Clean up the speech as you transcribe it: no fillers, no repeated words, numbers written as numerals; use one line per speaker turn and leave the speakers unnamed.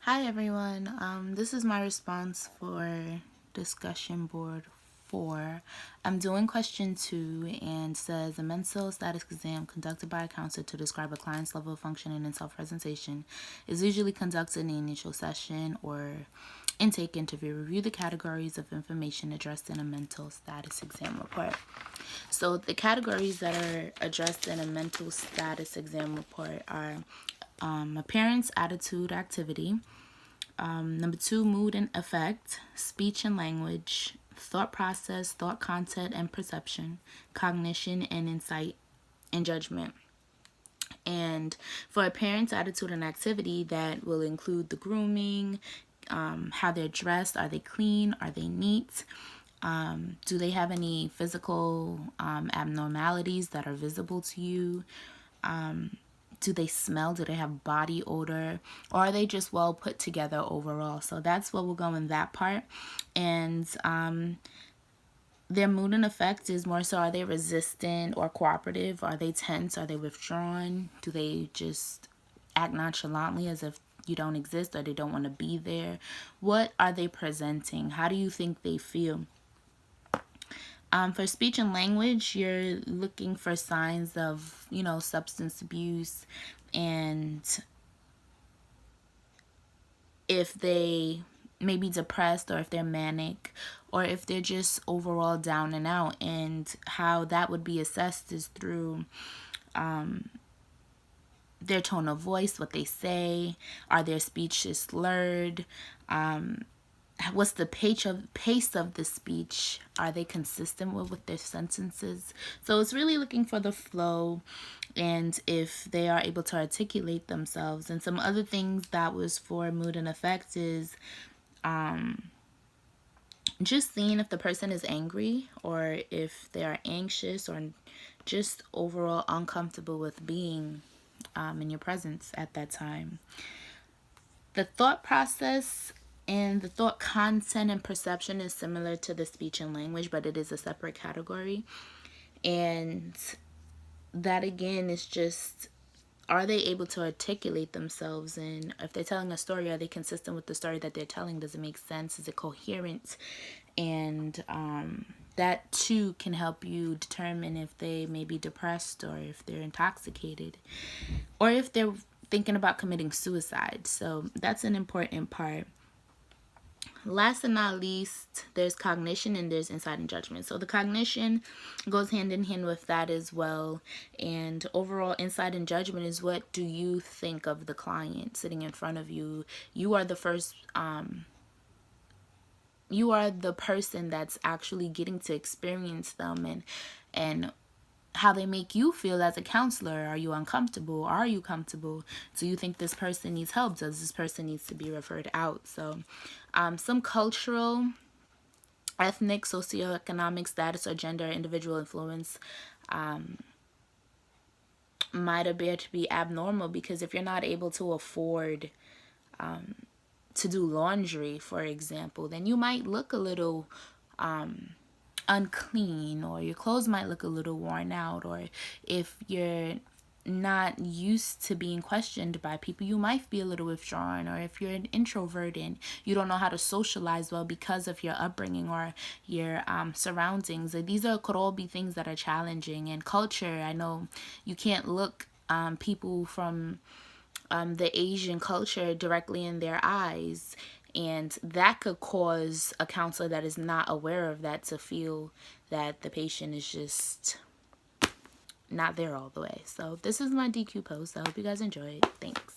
Hi everyone, this is my response for discussion board 4. I'm doing question 2 and says a mental status exam conducted by a counselor to describe a client's level of functioning and self-presentation is usually conducted in the initial session or intake interview. Review the categories of information addressed in a mental status exam report. So the categories that are addressed in a mental status exam report are appearance, attitude, activity. Number 2, mood and affect, speech and language, thought process, thought content and perception, cognition and insight and judgment. And for appearance, attitude, and activity, that will include the grooming, how they're dressed, are they clean, are they neat, do they have any physical abnormalities that are visible to you? Do they smell? Do they have body odor? Or are they just well put together overall? So that's what we'll go in that part. And their mood and effect is more so, are they resistant or cooperative? Are they tense? Are they withdrawn? Do they just act nonchalantly as if you don't exist or they don't want to be there? What are they presenting? How do you think they feel? For speech and language, you're looking for signs of, substance abuse, and if they may be depressed or if they're manic or if they're just overall down and out. And how that would be assessed is through their tone of voice, what they say, are their speech slurred, what's the pace of the speech, are they consistent with their sentences. So it's really looking for the flow and if they are able to articulate themselves. And some other things that was for mood and affect is just seeing if the person is angry or if they are anxious or just overall uncomfortable with being in your presence at that time. The thought process and the thought content and perception is similar to the speech and language, but it is a separate category. And that again is just, are they able to articulate themselves? And if they're telling a story, are they consistent with the story that they're telling? Does it make sense? Is it coherent? And that too can help you determine if they may be depressed or if they're intoxicated or if they're thinking about committing suicide. So that's an important part. Last and not least, there's cognition and there's insight and judgment. So the cognition goes hand in hand with that as well. And overall insight and judgment is, what do you think of the client sitting in front of you? You are the first, you are the person that's actually getting to experience them, and how they make you feel as a counselor. Are you uncomfortable? Are you comfortable? Do you think this person needs help? Does this person needs to be referred out? So some cultural, ethnic, socioeconomic status, or gender individual influence might appear to be abnormal, because if you're not able to afford to do laundry, for example, then you might look a little unclean, or your clothes might look a little worn out, or if you're not used to being questioned by people, you might be a little withdrawn, or if you're an introvert and you don't know how to socialize well because of your upbringing or your surroundings. These could all be things that are challenging. And culture, I know you can't look people from the Asian culture directly in their eyes, and that could cause a counselor that is not aware of that to feel that the patient is just not there all the way. So this is my DQ post. I hope you guys enjoy it. Thanks.